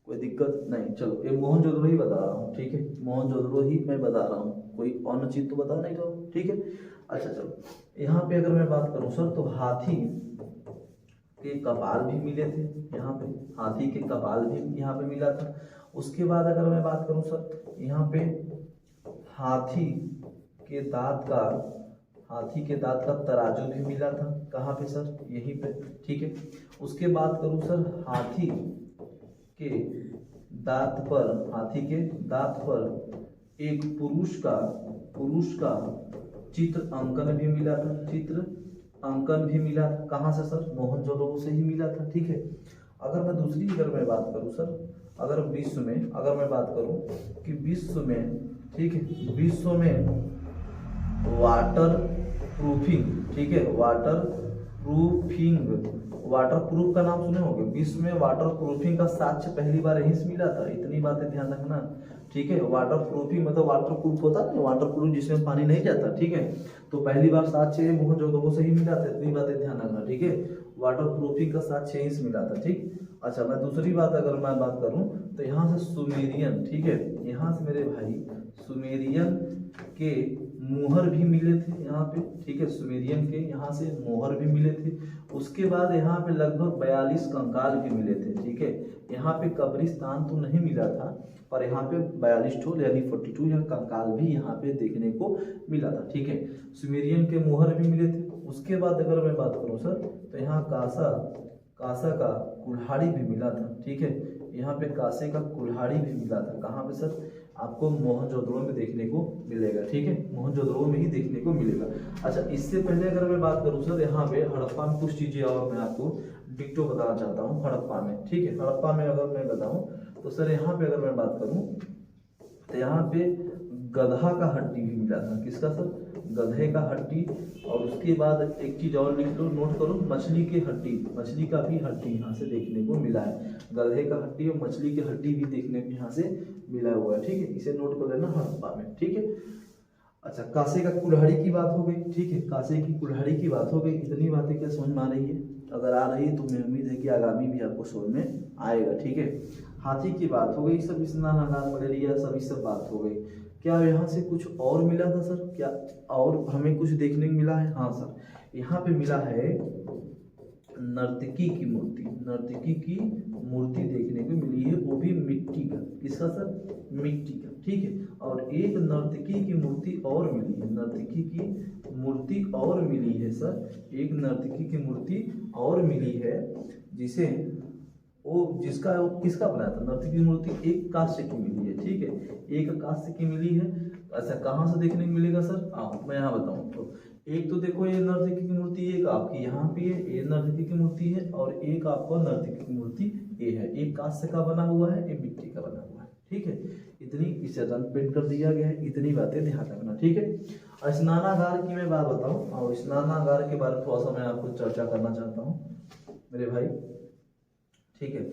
कोई दिक्कत नहीं। चलो ये मोहनजोदड़ो ही बता रहा हूँ, ठीक है, मोहनजोदड़ो ही मैं बता रहा हूँ, कोई अन्य चीज तो बता नहीं रहा, ठीक है। अच्छा चलो यहाँ पे अगर मैं बात करूँ सर तो हाथी के कपाल भी मिले थे यहाँ पे, हाथी के कपाल भी यहाँ पे मिला था। उसके बाद अगर मैं बात करूँ सर यहाँ पे हाथी के दांत का तराजू भी मिला था। कहाँ पे सर? यहीं पे, ठीक है। उसके बाद करूँ सर हाथी के दांत पर एक पुरुष का चित्र अंकन भी मिला था, चित्र अंकन भी मिला था। कहाँ से सर? मोहनजोदड़ो से ही मिला था, ठीक है। अगर मैं बात करूँ सर, अगर मैं बात करूँ कि विश्व में, ठीक है, विश्व में वाटर प्रूफिंग, ठीक है, वाटर प्रूफिंग, वाटर प्रूफ का नाम सुने होंगे। विश्व में वाटर प्रूफिंग का साक्ष्य पहली बार यहीं से मिला था, इतनी बातें ध्यान रखना, ठीक है। वाटर प्रूफिंग मतलब वाटर प्रूफ होता है, वाटर प्रूफ जिसमें पानी नहीं जाता, ठीक है। तो पहली बार साक्ष्य मोहनजोदड़ो से ही मिला था, इतनी बातें ध्यान रखना, ठीक है। वाटर प्रूफिंग का साक्ष्य यहीं से मिला था, ठीक। अच्छा, मैं दूसरी बात अगर मैं बात करूं तो यहाँ से सुमेरियन, ठीक है, यहाँ से मेरे भाई सुमेरियन के मोहर भी मिले थे यहाँ पे, ठीक है। सुमेरियन के यहाँ से मोहर भी मिले थे। उसके बाद यहाँ पे लगभग 42 कंकाल भी मिले थे, ठीक है। यहाँ पे कब्रिस्तान तो नहीं मिला था, पर यहाँ पे 42 ठो यानी 42 या कंकाल भी यहाँ पे देखने को मिला था, ठीक है। सुमेरियन के मोहर भी मिले थे। उसके बाद अगर मैं बात करूँ सर तो यहाँ कासा का कुल्हाड़ी भी मिला था, ठीक है। यहाँ पे कासे का कुल्हाड़ी भी मिला था। कहाँ पे सर? आपको मोहनजोदड़ो में देखने को मिलेगा, ठीक है, मोहनजोदड़ो में ही देखने को मिलेगा। अच्छा, इससे पहले अगर मैं बात करूँ सर, यहाँ पे हड़प्पा में कुछ चीजें और मैं आपको डिक्टो बताना चाहता हूँ हड़प्पा में, ठीक है। हड़प्पा में अगर मैं बताऊँ तो सर यहाँ पे अगर मैं बात करूँ तो यहाँ पे गधा का हड्डी भी मिला था। किसका सर? गधे का हड्डी। और उसके बाद एक चीज और लिख लो, नोट करो, मछली की हड्डी, मछली का भी हड्डी यहाँ से देखने को मिला है। गधे का हड्डी और मछली की हड्डी भी देखने को यहाँ से मिला हुआ है, ठीक है। इसे नोट कर लेना हड़प्पा में, ठीक है। अच्छा, कासे का कुल्हाड़ी की बात हो गई, ठीक है, कासे की कुल्हाड़ी की बात हो गई। इतनी बातें क्या समझ में आ रही है? अगर आ रही है तो मैं उम्मीद है कि आगामी भी आपको समझ में आएगा, ठीक है। हाथी की बात हो गई, सब स्नानागार मलेरिया सब इस सब बात हो गई। क्या यहाँ से कुछ और मिला था सर? क्या और हमें कुछ देखने को मिला है? हाँ सर, यहाँ पे मिला है नर्तकी की मूर्ति, नर्तकी की मूर्ति देखने को मिली है, वो भी मिट्टी का। किसका सर? मिट्टी का, ठीक है। और एक नर्तकी की मूर्ति और मिली है, नर्तकी की मूर्ति और मिली है सर, एक नर्तकी की मूर्ति और मिली है, जिसे वो किसका बनाया था? नर्तकी की मूर्ति एक कांस्य की मिली है, ठीक है, एक कांस्य की मिली है। अच्छा, कहाँ से देखने को मिलेगा सर? मैं यहाँ बताऊँ तो एक तो देखो ये नर्तकी की मूर्ति एक आपकी यहाँ पे है, ये नर्तकी की मूर्ति है, और एक आपको नर्तकी की मूर्ति ये है। एक कांस्य का बना हुआ है, एक मिट्टी का बना हुआ है, ठीक है। इतनी इसे रंग पेंट कर दिया गया है, इतनी बातें ध्यान रखना, ठीक है। स्नानागार की मैं बात बताऊँ, और स्नानागार के बारे में थोड़ा सा मैं आपको चर्चा करना चाहता हूँ मेरे भाई, ठीक है।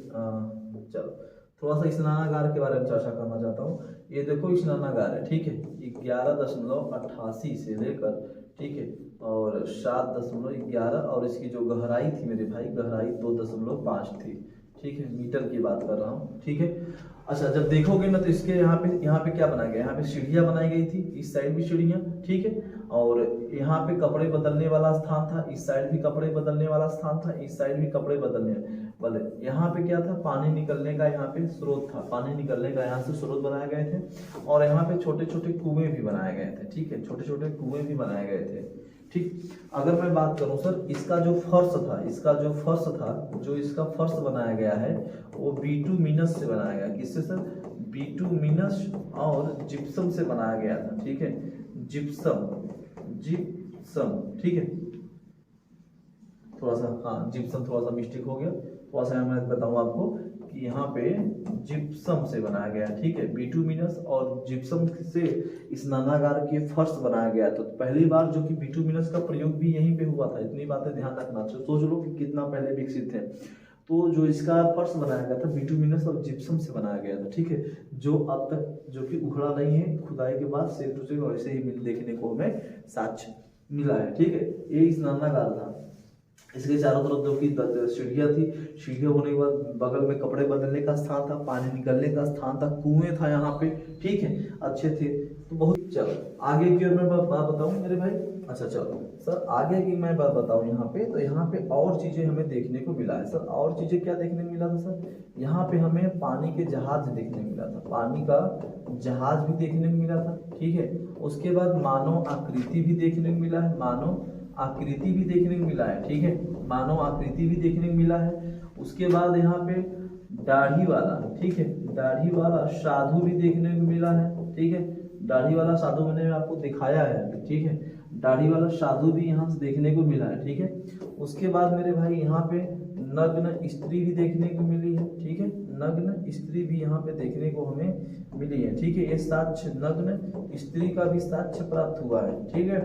चलो थोड़ा सा स्नानागार के बारे में चर्चा करना चाहता हूँ। ये देखो स्नानागार है, ठीक है, 11.88 से लेकर, ठीक है, और 7.11, और इसकी जो गहराई थी मेरे भाई, गहराई 2.5 थी, ठीक है, मीटर की बात कर रहा हूँ, ठीक है। अच्छा, जब देखोगे ना तो इसके यहाँ पे क्या बनाया गया? यहाँ पे सीढ़ियाँ बनाई गई थी, इस साइड भी सीढ़ियाँ, ठीक है। और यहाँ पे कपड़े बदलने वाला स्थान था, इस साइड भी कपड़े बदलने वाला स्थान था, इस साइड भी कपड़े बदलने वाले। यहाँ पे क्या था? पानी निकलने का यहाँ पे स्रोत था, पानी निकलने का यहाँ से स्रोत बनाए गए थे। और यहाँ पे छोटे छोटे कुएं भी बनाए गए थे, ठीक है, छोटे छोटे कुएं भी बनाए गए थे, ठीक। अगर मैं बात करूं सर, इसका जो फर्श था, जो इसका फर्श बनाया गया है वो बिटुमिनस से बनाया गया। किससे सर? बिटुमिनस और जिप्सम से बनाया गया था, ठीक है, जिप्सम, ठीक है। थोड़ा सा जिप्सम थोड़ा सा मिस्टेक हो गया, थोड़ा सा मैं बताऊं आपको कि यहाँ पे जिप्सम से बनाया गया, ठीक है, बिटुमिनस और जिप्सम से स्नानागार के फर्श बनाया गया। तो पहली बार जो कि बिटुमिनस का प्रयोग भी यहीं पे हुआ था, इतनी बातें ध्यान रखना। सोच लो कि कितना पहले विकसित थे। तो जो इसका फर्श बनाया गया था बिटुमिनस और जिप्सम से बनाया गया था, ठीक है, जो अब तक जो कि उखड़ा नहीं है, खुदाई के बाद सेम टू सेम वैसे ही देखने को हमें साक्ष्य मिला है, ठीक है। ये स्नानागार था। इसके चारों तरफ जो कि सीढ़ियाँ थी, सीढ़ियाँ होने के बाद बगल में कपड़े बदलने का स्थान था, पानी निकलने का स्थान था, कुएं था यहाँ पे, ठीक है, अच्छे थे। तो बहुत, चलो आगे की ओर मैं बात बताऊं मेरे भाई। अच्छा चलो सर, आगे की मैं बात बताऊं यहाँ पे, तो यहाँ पे और चीजें हमें देखने को मिला है सर। और चीजें क्या देखने को मिला था सर? यहाँ पे हमें पानी के जहाज देखने को मिला था, पानी का जहाज भी देखने को मिला था, ठीक है। उसके बाद मानव आकृति भी देखने को मिला है, मानव आकृति भी देखने को मिला है, ठीक है, मानव आकृति भी देखने को मिला है। उसके बाद यहाँ पे दाढ़ी वाला, ठीक है, दाढ़ी वाला साधु भी देखने को मिला है, ठीक है, दाढ़ी वाला साधु मैंने आपको दिखाया है, ठीक है, दाढ़ी वाला साधु भी यहाँ से देखने को मिला है, ठीक है। उसके बाद मेरे भाई यहाँ पे नग्न स्त्री भी देखने को मिली है, ठीक है, नग्न स्त्री भी यहाँ पे देखने को हमें मिली है, ठीक है। ये साक्ष्य नग्न स्त्री का भी साक्ष्य प्राप्त हुआ है, ठीक है,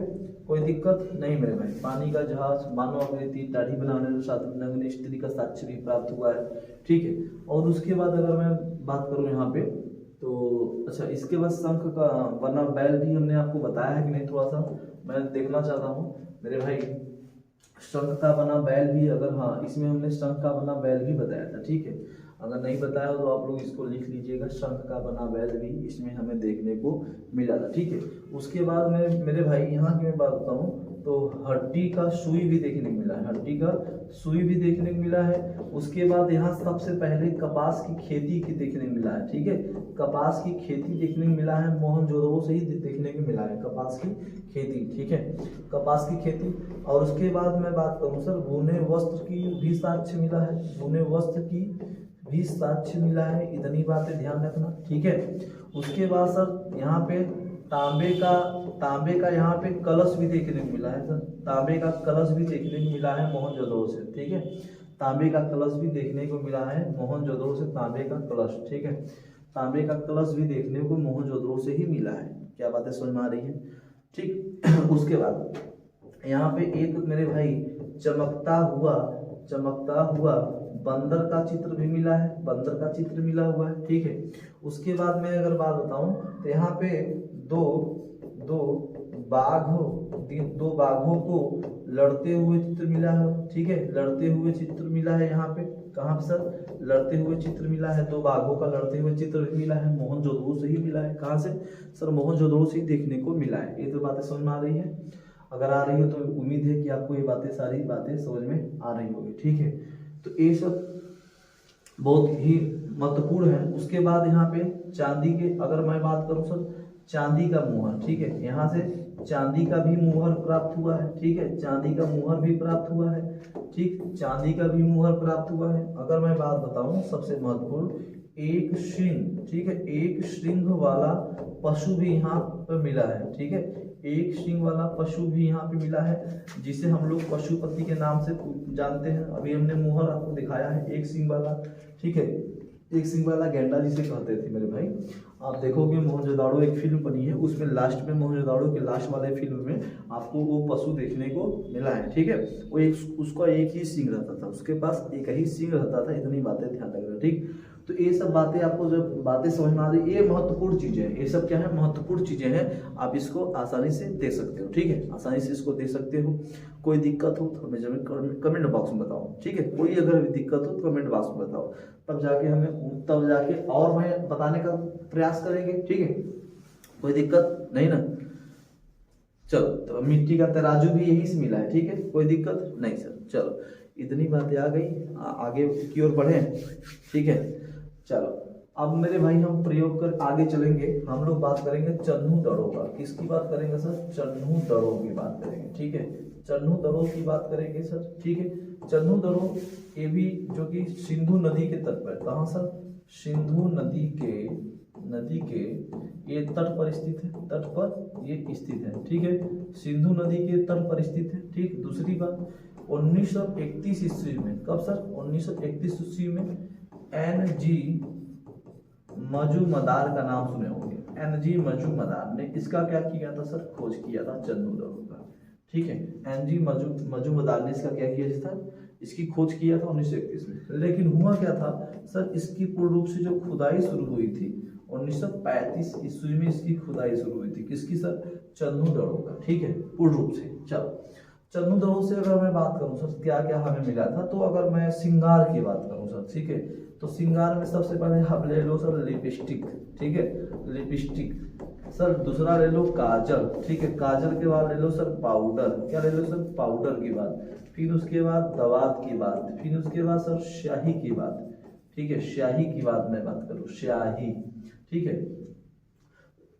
कोई दिक्कत नहीं मेरे भाई। पानी का जहाज, मानव आकृति, दाढ़ी बनाने के साथ नग्न स्त्री का साक्ष्य भी प्राप्त हुआ है, ठीक है। और उसके बाद अगर मैं बात करूँ यहाँ पे तो अच्छा, इसके बाद शंख का वरना बैल भी हमने आपको बताया है कि नहीं, थोड़ा सा मैं देखना चाहता हूँ मेरे भाई। शंख का बना बैल भी, अगर हाँ इसमें हमने शंख का बना बैल भी बताया था, ठीक है। अगर नहीं बताया तो आप लोग इसको लिख लीजिएगा, शंख का बना बैल भी इसमें हमें देखने को मिला था, ठीक है। उसके बाद में मेरे भाई यहाँ की मैं बात बताऊँ तो हड्डी का सुई भी देखने को मिला है, हड्डी का सुई भी देखने को मिला है। उसके बाद यहाँ सबसे पहले कपास की खेती की देखने को मिला है, ठीक है, कपास की खेती देखने को मिला है, मोहनजोदड़ो से ही देखने को मिला है कपास की खेती, ठीक है, कपास की खेती। और उसके बाद मैं बात करूँ सर, बुने वस्त्र की भी साक्ष्य मिला है, बुने वस्त्र की भी साक्ष्य मिला है, इतनी बातें ध्यान रखना, ठीक है। उसके बाद सर यहाँ पे तांबे का यहाँ पे कलश भी देखने को मिला है सर, तांबे का कलश भी देखने को मिला है मोहनजोदड़ो से, ठीक है, तांबे का कलश भी देखने को मिला है मोहनजोदड़ो से, तांबे का कलश, ठीक है, तांबे का कलश भी देखने को मोहनजोदड़ो से ही मिला है। क्या बातें समझ में आ रही है, ठीक। उसके बाद यहाँ पे एक मेरे भाई चमकता हुआ बंदर का चित्र भी मिला है, बंदर का चित्र मिला हुआ है, ठीक है। उसके बाद मैं अगर बात बताऊं तो यहाँ पे दो बाघों को लड़ते हुए चित्र मिला है, ठीक है, लड़ते हुए चित्र मिला है यहाँ पे, कहाँ पे सर, लड़ते हुए चित्र मिला है, दो बाघों का लड़ते हुए चित्र भी मिला है, मोहनजोदड़ो से ही मिला है। कहाँ से सर, मोहनजोदड़ो से ही देखने को मिला है। ये तो बातें समझ में आ रही है, अगर आ रही है तो उम्मीद है कि आपको ये बातें सारी बातें समझ में आ रही होगी, ठीक है। तो ये सब बहुत ही महत्वपूर्ण है। उसके बाद यहाँ पे चांदी के, अगर मैं बात करूँ सर, चांदी का मुहर, ठीक है, यहाँ से चांदी का भी मुहर प्राप्त हुआ है, ठीक है, चांदी का मुहर भी प्राप्त हुआ है, ठीक, चांदी का भी मुहर प्राप्त हुआ है। अगर मैं बात बताऊं सबसे महत्वपूर्ण, एक श्रृंग, ठीक है, एक श्रृंग वाला पशु भी यहाँ पर मिला है, ठीक है, एक श्रृंग वाला पशु भी यहाँ पे मिला है, जिसे हम लोग पशुपति के नाम से जानते हैं। अभी हमने मुहर आपको दिखाया है एक सिंग वाला, ठीक है, एक सिंग वाला गैंडा जिसे कहते थे मेरे भाई। आप देखोगे मोहनजोदड़ो एक फिल्म बनी है, उसमें लास्ट में मोहनजोदड़ो के लास्ट वाले फिल्म में आपको वो पशु देखने को मिला है, ठीक है। वो उसका एक ही सिंग रहता था, उसके पास एक ही सिंग रहता था, इतनी बातें ध्यान रखना, ठीक। तो ये सब बातें आपको जब बातें समझ में आ रही, ये महत्वपूर्ण चीजें हैं, ये सब क्या है, महत्वपूर्ण चीजें हैं। आप इसको आसानी से देख सकते हो, ठीक है, आसानी से इसको देख सकते हो। कोई दिक्कत हो तो हमें जरूर कमेंट बॉक्स में बताओ, ठीक है, कोई अगर दिक्कत हो तो कमेंट बॉक्स में बताओ, तब जाके और मैं बताने का प्रयास करेंगे, ठीक है, कोई दिक्कत नहीं ना। चलो, तो मिट्टी का तराजू भी यहीं से मिला है, ठीक है, कोई दिक्कत नहीं सर। चलो, इतनी बातें आ गई, आगे की ओर बढ़े, ठीक है। चलो, अब मेरे भाई हम प्रयोग कर आगे चलेंगे, हम लोग बात करेंगे चन्हू दड़ों का। किसकी बात करेंगे सर, चन्हू दड़ों की बात करेंगे, ठीक है, चन्हू दड़ों की बात करेंगे सर, ठीक है। चन्हू दड़ों ये भी जो कि सिंधु नदी के तट पर, कहाँ सर, सिंधु नदी के ये तट पर स्थित है, तट पर ये स्थित है, ठीक है, सिंधु नदी के तट पर स्थित है, ठीक। दूसरी बात, 1931 ईस्वी में, कब सर, 1931 ईस्वी में NG मजूमदार का नाम सुने होंगे, NG मजूमदार ने इसका क्या किया था सर, खोज किया था चन्हू दड़ों का, ठीक है। NG मजूमदार ने इसका क्या किया था, इसकी खोज किया था 1931 में। लेकिन हुआ क्या था सर, इसकी पूर्ण रूप से जो खुदाई शुरू हुई थी 1935 ईस्वी में, इसकी खुदाई शुरू हुई थी, किसकी सर, चन्हू दड़ों का, ठीक है, पूर्ण रूप से। चलो, चन्हू दड़ों से अगर मैं बात करूं सर, क्या क्या हमें मिला था, तो अगर मैं श्रृंगार की बात करूं सर, ठीक है, तो श्रृंगार में सबसे पहले आप ले लो सर लिपस्टिक, ठीक है, लिपस्टिक। सर दूसरा ले लो काजल, ठीक है, काजल के बाद ले लो सर पाउडर, क्या ले लो सर, पाउडर की बात। फिर उसके बाद दवात की बात, फिर उसके बाद सर स्याही की बात, ठीक है, स्याही की बात मैं बात करूँ, स्याही, ठीक है,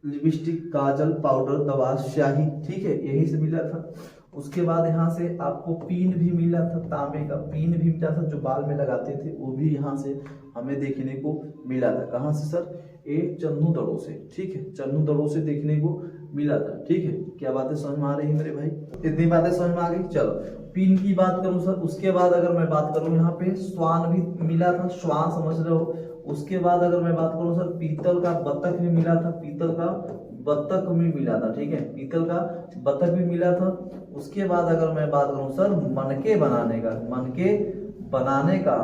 लिपस्टिक, काजल, पाउडर, दवा, स्याही, ठीक है, यही से मिला था। उसके बाद यहाँ से आपको पीन भी मिला था, तांबे का पीन भी मिला था, जो बाल में लगाते थे, वो भी यहाँ से हमें देखने को मिला था। कहाँ से सर, एक चन्हू दड़ों से, ठीक है, चन्हू दड़ों से देखने को मिला था, ठीक है। क्या बातें समझ में आ रही है मेरे भाई, इतनी बातें समझ में आ गई। चलो, पिन की बात करूं सर, उसके बाद अगर मैं बात करूं यहाँ पे स्वान भी मिला था, श्वान समझ रहे हो। उसके बाद अगर मैं बात करूं सर पीतल का बतख भी मिला था, पीतल का बतख भी मिला था, ठीक है, पीतल का बतख भी मिला था। उसके बाद अगर मैं बात करूं सर मनके बनाने का, मनके बनाने का,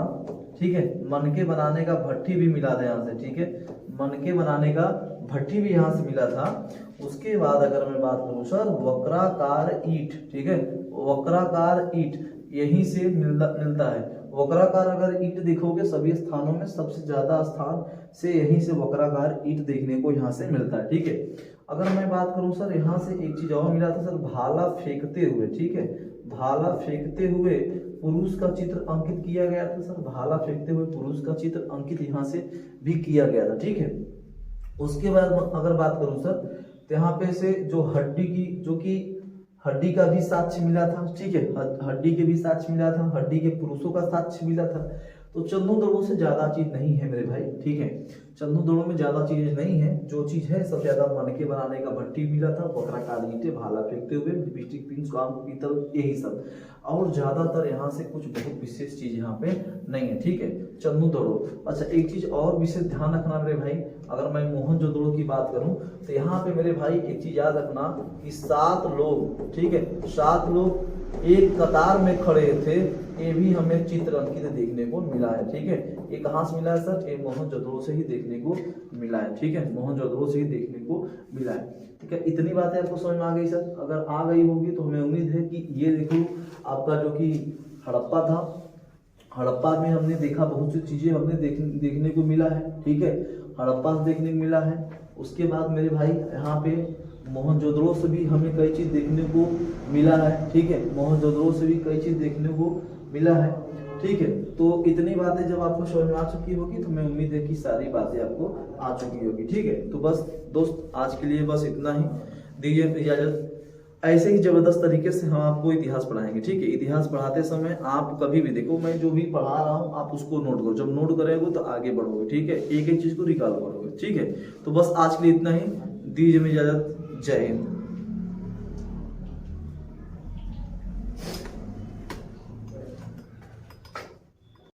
ठीक है, मनके बनाने का भट्टी भी मिला था यहाँ से, ठीक है, मनके बनाने का भट्टी भी यहाँ से मिला था। उसके बाद अगर मैं बात करूं सर वक्राकार ईंट, ठीक है, वक्राकार ईंट यहीं से मिलता है। वक्राकार अगर ईंट देखोगे सभी स्थानों में सबसे ज्यादा स्थान से यहीं से वक्राकार ईंट देखने को यहाँ से मिलता है, ठीक है। अगर मैं बात करूं सर यहाँ से एक चीज और मिला था सर भाला फेंकते हुए, ठीक है, भाला फेंकते हुए पुरुष का चित्र अंकित किया गया था सर, भाला फेंकते हुए पुरुष का चित्र अंकित यहाँ से भी किया गया था, ठीक है। उसके बाद अगर बात करूं सर तो यहाँ पे से जो हड्डी की, जो कि हड्डी का भी साक्ष्य मिला था, ठीक है, हड्डी के भी साक्ष्य मिला था, हड्डी के पुरुषों का साक्ष्य मिला था। तो चंदू दड़ों से ज्यादा चीज नहीं है मेरे भाई, ठीक है, चंदू दड़ों में ज्यादा चीज नहीं है। जो चीज है सबसे ज्यादा मनके बनाने का भट्टी मिला था, वक्राकार ईंटे, भाला फेंकते हुए, लिपस्टिक, पिन, स्वान, पीतल, यही सब। और ज्यादातर यहाँ से कुछ बहुत विशेष चीज यहाँ पे नहीं है, ठीक है, चंदू दड़ों। अच्छा एक चीज और विशेष ध्यान रखना मेरे भाई, अगर मैं मोहनजोदड़ो की बात करूं तो यहाँ पे मेरे भाई एक चीज याद रखना कि 7 लोग, ठीक है, 7 लोग एक कतार में खड़े थे, ये भी हमें चित्र अंकित देखने को मिला है, ठीक है। ये कहाँ से मिला है सर, ये मोहनजोदड़ो से ही देखने को मिला है, ठीक है, मोहनजोदड़ो से ही देखने को मिला है, ठीक है। इतनी बातें आपको समझ में आ गई सर, अगर आ गई होगी तो हमें उम्मीद है कि ये देखो आपका जो कि हड़प्पा था, हड़प्पा में हमने देखा बहुत सी चीजें हमने देखने को मिला है, ठीक है, हड़प्पा से देखने को मिला है। उसके बाद मेरे भाई यहाँ पे मोहनजोदड़ो से भी हमें कई चीज देखने को मिला है, ठीक है, मोहनजोदड़ो से भी कई चीज देखने को मिला है, ठीक है। तो इतनी बातें जब आपको समझ में आ चुकी होगी तो मैं उम्मीद है कि सारी बातें आपको आ चुकी होगी, ठीक है। तो बस दोस्त आज के लिए बस इतना ही, दीजिए इजाजत। ऐसे ही जबरदस्त तरीके से हम आपको इतिहास पढ़ाएंगे, ठीक है। इतिहास पढ़ाते समय आप कभी भी देखो, मैं जो भी पढ़ा रहा हूँ आप उसको नोट करो, जब नोट करोगे तो आगे बढ़ोगे, ठीक है, एक एक चीज को रिकॉल करोगे, ठीक है। तो बस आज के लिए इतना ही, दीजिए इजाजत, जय हिंद।